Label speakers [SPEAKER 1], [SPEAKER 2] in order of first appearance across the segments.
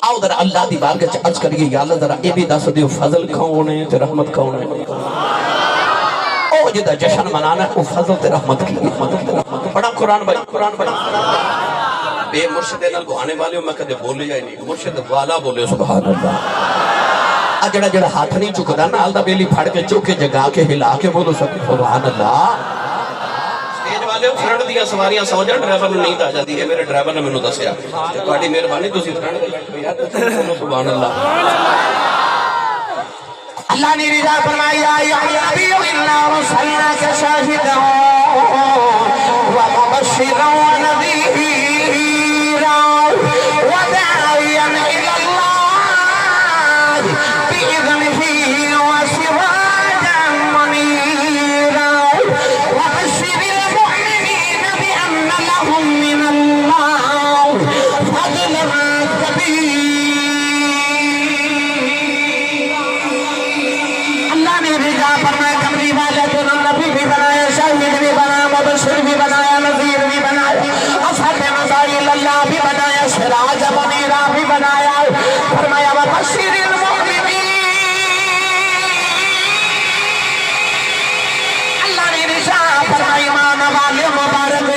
[SPEAKER 1] آؤ ذرا اللہ دی بارگاہ چ عرض کریے یا اللہ ذرا اے بھی دس دیو فضل کون ہے تے رحمت کون ہے او جدا جشن منانا ہے وہ فضل تے رحمت کی بڑا قرآن بھائی قرآن بڑا بے مرشد نال بہانے والے ہو میں کدے بولے جائے نہیں مرشد والا بولے سبحان اللہ جڑا جڑا ہاتھ نہیں چکدا نا آلدہ بیلی پھڑ کے چوکے جگا کے ہلا کے بولو سبحان اللہ سٹیج والے ہو فرنٹ دیا سواریاں سو جان ڈرائیور نے نہیں آ جاتی ہے میرے ڈرائیور نے میں نے دسیا تہاڈی مہربانی تسی فرنٹ دے بیٹھو یار سبحان اللہ اللہ نے رضا فرمایا یا نبی انا رسلناک شاہدا ومبشرا ونذیرا وداعیا الی اللہ بإذنہ وسراجا منیرا وبشر المؤمنین بأن لهم من اللہ فضلا کبیرا فرمایا کمری والے تو نبی بھی بنایا شاہد بھی بنایا مبشر بھی بنایا نذیر بھی بنایا اصحاب مزائل اللہ بھی بنایا سراج منیرہ بھی بنایا فرمایا وبشر المؤمنین اللہ نے رضا فرمایا ایمان والے مبارک ہو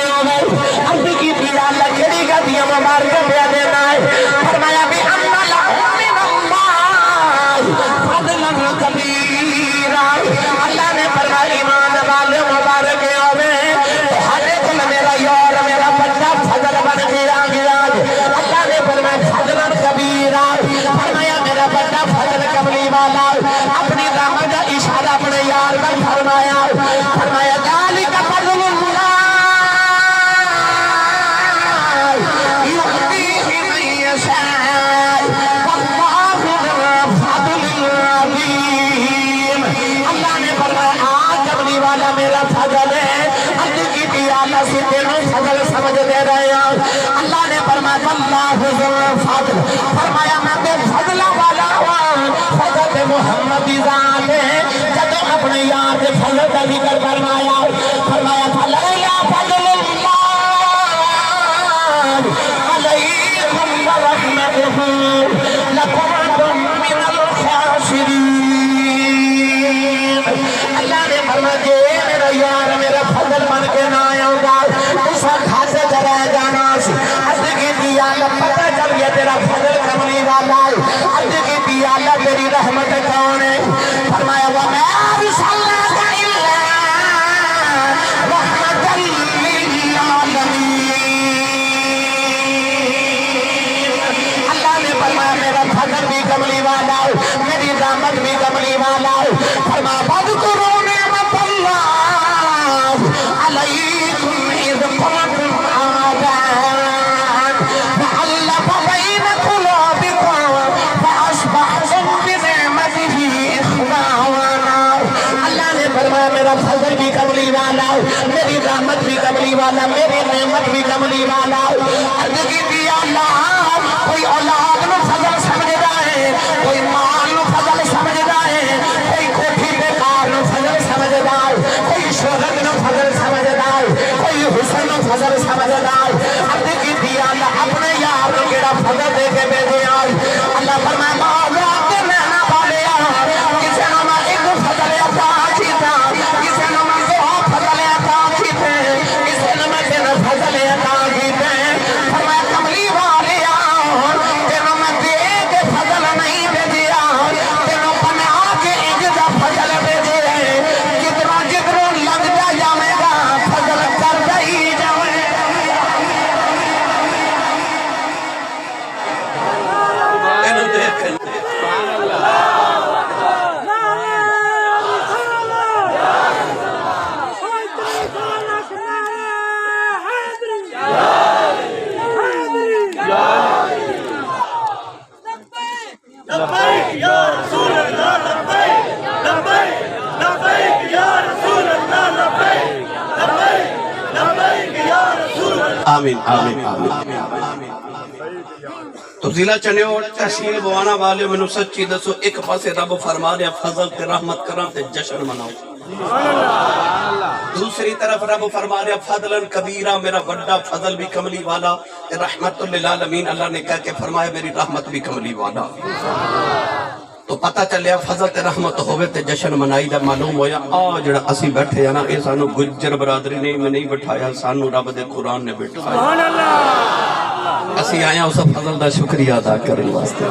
[SPEAKER 1] عرض کی تھی اللہ کھڑی کا دیا مبارک دے دینا ہے فرمایا بھی ان لهم من اللہ فضلا کبیرا اللہ نے فرمایا ایمان والے مبارک ہوئے تو ہر ایک میرا یار میرا بچہ فضل بن گیا اللہ نے فرمایا فضلا کبیرا فرمایا میرا بچہ فضل کملی والا اپنی دامن کا اشارہ اپنے یار پر فرمایا فرمایا ذالک فضل اللہ یؤتیہ من یشاء واللہ ذو الفضل العظیم اللہ نے فرمایا آج کملی والا میرا فضل ہے عرض کی تھی اللہ سے تینوں فضل سمجھ دے رہے ہیں اللہ نے فرمایا واللہ ذو الفضل فرمایا میں بے فضل والا ہوں فضل محمد ذات ہے جب اپنے یار کے فضل کا ذکر فرمایا فرمایا فلیلا فضل اللہ علیکم ورحمتہ لکنتم من الخاسرین اللہ نے فرمایا میرا یار میرا فضل بن کے نہ آیا ہوگا اس وقت ہاتھ سے جرہ جانا سی عرض کی تھی اللہ پتہ چل گیا تیرا فضل کملی والا ہے عرض کی تھی اللہ تیری رحمت کون ہے فرمایا وَمَا أَرْسَلْنَاكَ إِلَّا رَحْمَةً لِّلْعَالَمِينَ اللہ نے فرمایا میرا فضل بھی کملی والا ہے میری رحمت بھی کملی والا ہے فرمایا وَاذْكُرُوا نِعْمَةَ اللَّهِ عَلَيْكُمْ إِذْ كُنتُمْ أَعْدَاءً فَأَلَّفَ بَيْنَ قُلُوبِكُمْ فَأَصْبَحْتُمْ بِنِعْمَتِهِ إِخْوَانًا اللہ نے فرمایا میرا فضل بھی کملی والا ہے میری رحمت بھی کملی والا میری نعمت بھی کملی والا عرض کی تھی اللہ کوئی اولاد نو فضل سمجھ رہا ہے کوئی مال نو فضل سمجھ رہا ہے کوئی کوٹھی پہ کار نو فضل سمجھ رہا ہے کوئی شہرت نو فضل سمجھ رہا ہے کوئی حسن نو فضل سمجھ رہا ہے عرض کی تھی اللہ اپنے یار نو کیڑا فضل دے کے بھیجے اللہ فرمایا مولا کے نعنا والے کسے نو میں ایک فضل عطا کیتا کسے نو میں دو فضل عطا کیتے کسے نو میں تین فضل عطا کیتے فرمایا کملی والے تینوں میں دے کے فضل نہیں بھیجیا تینوں بنا کے اجزا فضل بھیجے جتنا جتنا لگ جائے گا فضل کر ہی جائے آمین آمین تو ضلع چنیوڑ تحصیل بوانا والے میں سچی دسو ایک پاسے رب فرما رہا فضل تے رحمت کران تے جشن مناؤ
[SPEAKER 2] دوسری طرف رب فرما رہا فضلا کبیرہ، میرا بڑا فضل بھی کملی والا، رحمت للعالمین، اللہ نے کہہ کے فرمایا میری رحمت بھی کملی والا۔ تو پتہ چلیا فضل تے رحمت ہوئے تے جشن منائی دا معلوم ہویا جڑا اسی بیٹھے ہیں نا اے سانو گجر برادری نے میں نہیں بٹھایا، سانو رب دے قرآن نے بٹھایا۔ سبحان اللہ، اسی آیا اس فضل دا شکریہ ادا کرنے واسطے۔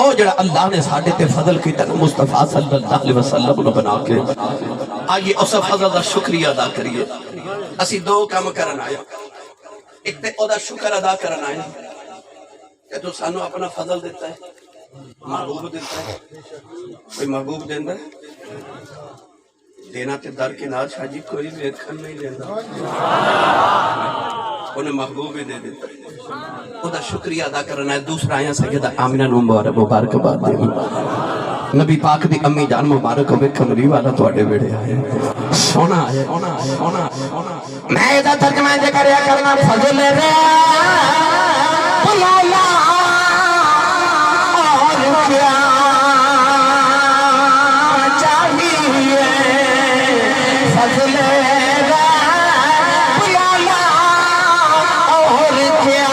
[SPEAKER 2] او جڑا اللہ نے ساڈے تے فضل کیتا مصطفیٰ صلی اللہ علیہ وسلم نو بنا کے، آئیے اس فضل دا شکریہ ادا کریے۔ اسی دو کام کرن آیا، ایک تے او دا شکر ادا کرن آیا کہ تو سانو اپنا فضل دیتا ہے، محبوب دیتا ہے، کوئی محبوب دیندہ ہے دینا تے در کے نال شاہ جی کوئی ویکھن نہیں دیندہ، انہیں محبوب ہی دے دیتا ہے، وہ دا شکریہ ادا کرنا ہے۔ دوسرا آیا سیدہ آمینہ مبارک بات دے نبی پاک دی امی جان مبارک ہوئے کمری والا تو اڈے بیڑے آئے سونا آئے میں دا ترجمہ دے کریا کرنا فضل رے بلالا اور کیا چاہیے فضل رے بلالا اور کیا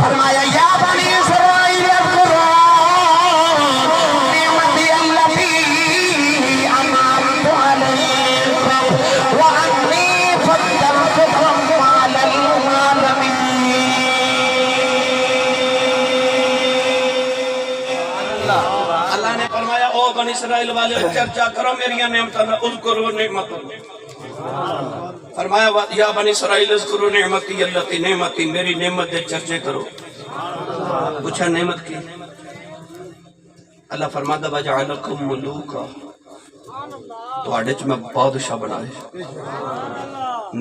[SPEAKER 2] فرمایا یا بنی اسرائیل اذکروا نعمتی التی انعمت علیکم وانی فضلتکم علی العالمین۔ اللہ نے فرمایا او بنی اسرائیل والے چرچا کرو میری نعمتوں کا، اذکروا نعمت فرمایا یا بنی اسرائیل اذکروا نعمتی اللتی نعمتی، میری نعمت دے چرچے کرو۔ پوچھا نعمت کی؟ اللہ فرماتا وجعلکم ملوکا، تو آڑے چ میں بادشاہ بنائے،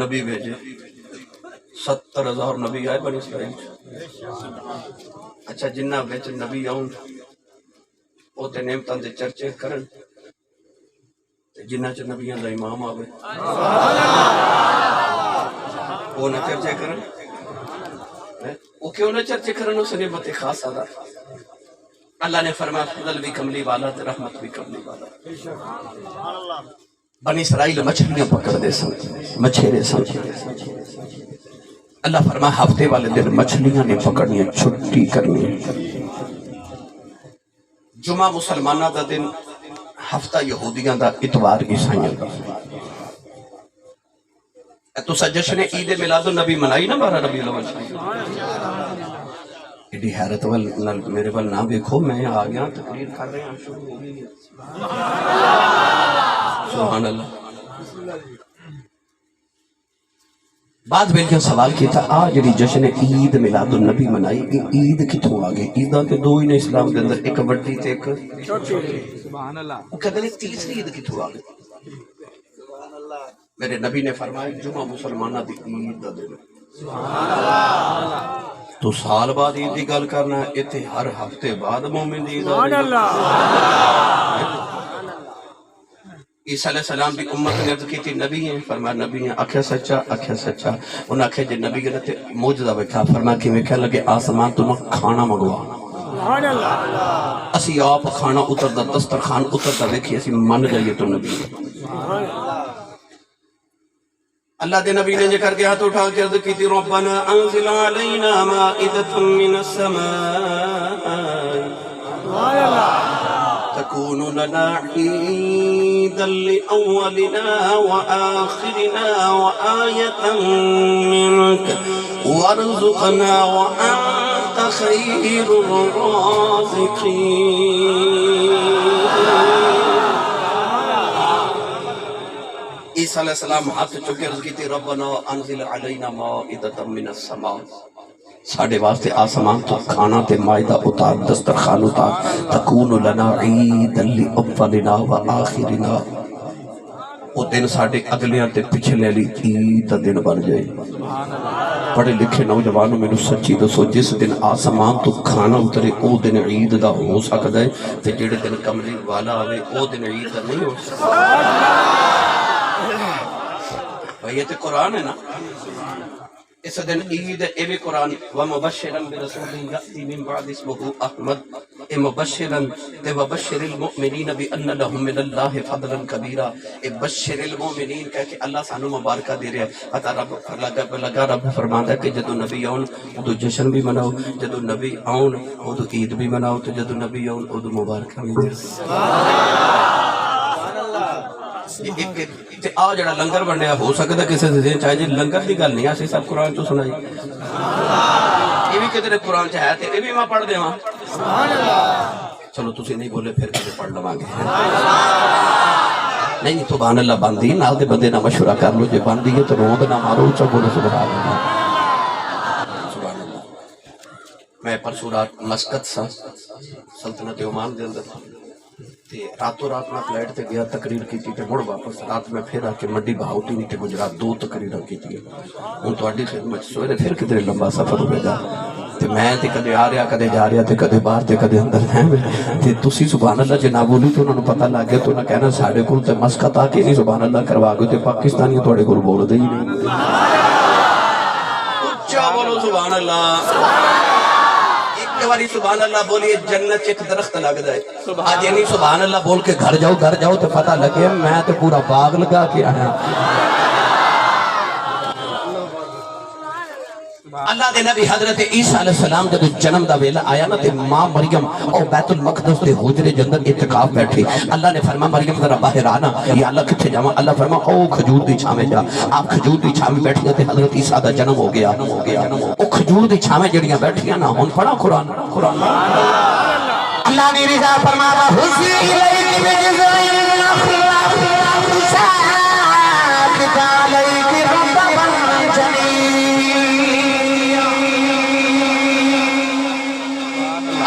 [SPEAKER 2] نبی بھیجے، 70,000 نبی آئے بنی اسرائیل۔ اچھا جنہ بیچ نبی آؤں وہ تے نعمتان دے چرچے کرن، جنہ چ نبیاں دا امام آوے وہ نہ چرچے کرن، وہ کیوں نہ چرچے کرن؟ اس نعمت خاص ادا۔ اللہ نے فرمایا فضل بھی کملی والا تے رحمت بھی کملی والا۔ بنی اسرائیل مچھلیاں پکڑ دے سن، مچھیرے سن، اللہ فرمایا ہفتے والے دن مچھلیاں نے پکڑنی، چھٹی کرنی۔ جمعہ مسلمانہ دا دن، ہفتہ یہودیاں دا، اتوار عیسائیاں دا۔ تو جشن عید میلاد النبی منائی نا 12 ربیع الاول؟ ایڈی حیرت میرے وال نہ دیکھو، میں آ گیا تقریر کر رہے ہیں شروع ہو گئی۔ سبحان اللہ۔ بعد بیلیاں سوال کیا تھا آج جڑی جشن عید میلاد النبی منائی عید کتوں آ گئی؟ عیداں تے دو ہی نے اسلام کے اندر، ایک بڑی تے ایک چھوٹی۔ سبحان اللہ۔ وہ کہتے ہیں تیسری عید کتوں آ گئی؟ میرے نبی نے فرمایا جمعہ مسلمانہ دی عید دا دن۔ سبحان اللہ۔ تو سال بعد عید دی گل کرنا، ایتھے ہر ہفتے بعد مومن دی عید۔ سبحان اللہ۔ عیسیٰ علیہ السلام بھی امت نے عرض کی تھی نبی ہیں، فرمایا نبی ہیں، آکھیا سچا، آکھیا سچا۔ انہوں نے آکھیا جے نبی کے رہتے موجزہ بیٹھا، فرمایا کہ میں کہہ لگے آسمان تو کھانا منگوا۔ سبحان اللہ۔ اسی آپ کھانا اتر دا، دسترخوان اتر دا، دیکھیں اسی من جائیے تو نبی ہے۔ اللہ دے نبی نے جے کر کے ہاتھ اٹھا کے عرض کی تھی ربنا انزل علینا مائدۃ من السماء تكون لنا عيدا لأولنا وآخرنا وآية منك وارزقنا وأنت خير الرازقين. عیسیٰ علیہ السلام ہاتھ چکے عرض کی تھی ربنا انزل علینا مائدۃ من السماء، ساڑھے واسطے آسمان تو کھانا تے مائدہ اتار، دسترخوان اتار، تکون لنا عیدا لأولنا وآخرنا، وہ دن ساڑھے اگلیاں تے پچھلے لی عید دا دن بن جائے. پڑھے لکھے نوجوانوں میں سچی دسو جس دن آسمان تو کھانا اترے او دن عید دا ہو سکتا ہے تے جڑے دن کملی والا آوے او دن عید دا نہیں ہو سکتا. بھئی یہ تو قرآن ہے نا، اس دن عید اے بھی قرآن وَمُبَشِّرًا بِرَسُولٍ يَأْتِي مِن بَعْدِ اسْمُهُ أَحْمَدُ اے مبشرًا تے وَبَشِّرِ الْمُؤْمِنِينَ بِأَنَّ لَهُم مِّنَ اللَّهِ فَضْلًا كَبِيرًا. اے بشر المؤمنین کہہ کہ اللہ سانو مبارکہ دے رہا ہے. عطا رب لگا رب فرماندا ہے کہ جدو نبی آؤن ادو جشن بھی مناؤ، جدو نبی آؤن ادو عید بھی مناؤ، تو جدو نبی آؤن ادو مبارکہ بھی دے. آ جڑا لنگر بنیا ہو سکتا کسی سے دین چاہے جی لنگر دی گل نہیں آسی سب قرآن تو سنائی. یہ بھی کدھر قرآن چاہے تھے یہ بھی میں پڑھ دے ماں. چلو تسی نہیں بولے پھر کدھر پڑھ لواں گے. نہیں سبحان اللہ باندھی نال دے بندے نہ مشورہ کر لو جے باندھی ہے تو روند نہ مارو چا بولے سبحان اللہ. سبحان اللہ. میں پرسوں رات مسقط سا سلطنت عمان دے اندر راتوں رات میں فلائٹ تے گیا تقریر کی تھی مڑ واپس رات میں پھر آ کے منڈی بہاؤتی نہیں تے گجرات 2 تقریراں کی تھی. ہوں تہاڈی خدمت سویرے پھر کدھر لمبا سفر ہوئے گا تے میں تے کدے آ رہا کدے جا رہا تے کدے باہر تے کدے اندر ہیں تے تسی سبحان اللہ جے نہ بولی تو انہوں نے پتہ لگ گیا تو نہ کہنا ساڈے کول تے مسقط آ کے نہیں سبحان اللہ کروا گئے تے پاکستانی تہاڈے کول بول دے ہی نہیں. اچھا بولو سبحان اللہ. ایک باری سبحان اللہ بولیے جنت ایک درخت لگ جائے. آج یعنی سبحان اللہ بول کے گھر جاؤ تو پتہ لگے میں تو پورا باغ لگا کے آیا. اللہ دے نبی حضرت عیسیٰ علیہ السلام جب جنم دا ویلا آیا نا تے ماں مریم اور بیت المقدس دے حجرے دے اندر اعتکاف بیٹھی. اللہ نے فرمایا مریم ذرا باہر آنا. یا اللہ کتھے جاواں؟ اللہ فرمایا او کھجور دی چھاویں جا. آپ کھجور دی چھاویں بیٹھیاں تے حضرت عیسیٰ دا جنم ہو گیا. او کھجور دی چھاویں جڑیاں بیٹھیاں نا ہن پڑھا قرآن.
[SPEAKER 1] اللہ نے رضا فرمایا حسین الیک بجزعین اخلاق سابق علیک ربا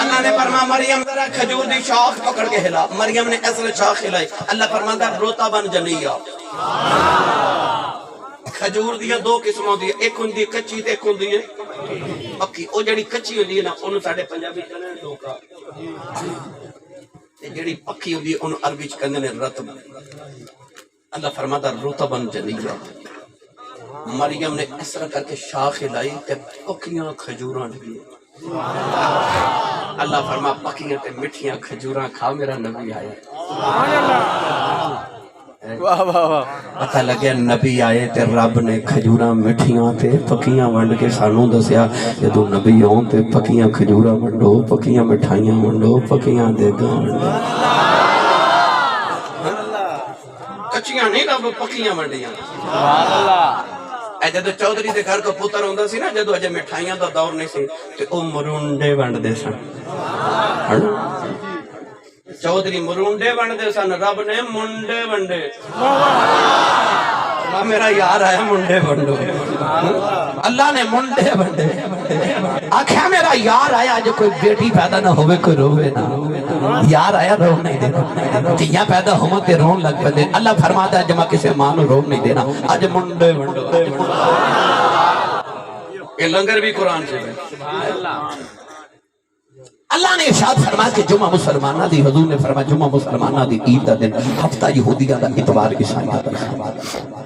[SPEAKER 2] اللہ نے فرمایا مریم ذرا کھجور دی شاخ پکڑ کے ہلا. مریم نے اصل شاخ ہلائی. اللہ فرماتا روتا بن جنیا. کھجور دیا 2 قسموں دی، ایک ہوندی کچی تے ایک ہوندی ہے پکی. او جڑی کچی ہوندی ہے نا اونوں ساڈے پنجابی کہندے نے ڈوکا تے جڑی پکی ہوندی ہے اونوں عربی وچ کہندے نے رطب. اللہ فرماتا روتا بن جنیا. مریم نے اس طرح کر کے شاخ ہلائی تے پکیاں کھجوراں ڈگی. اللہ فرما پکیاں تے مٹھیاں کھجوراں کھا میرا نبی آیا. پتہ لگیا نبی آئے تے رب نے کھجوراں مٹھیاں تے پکیاں ونڈ کے سانوں دسیا جدوں نبی آؤں تے پکیاں کھجوراں ونڈو، پکیاں مٹھائیاں ونڈو، پکیاں دیگاں ونڈو. کچیاں نہیں رب پکیاں ونڈیاں. اے جدو چودھری دے گھر کو پتر ہوندا سی نا جدو اجے مٹھائیاں دا دور نہیں سی تے او مرونڈے ونڈ دے سن. چودھری مرونڈے ونڈ دے سن، رب نے منڈے ونڈے. میرا یار آیا منڈے ونڈو. اللہ نے منڈے ونڈے آکھیا میرا یار آیا جو کوئی بیٹی پیدا نہ ہوئے کوئی روے نہ. یار آیا رو نہیں دینا. تیاں پیدا ہوں تے رون لگ پہ. اللہ فرماتا ہے جمع کسے ماں نو رو نہیں دینا. آج منڈے ونڈو. یہ لنگر بھی قرآن سے ہے. اللہ نے ارشاد فرمایا کہ جمعہ مسلمانہ دی، حضور نے فرمایا جمعہ مسلمانہ دی عید دا دن، ہفتہ یہودیہ دا اتوار عیسائیہ دا.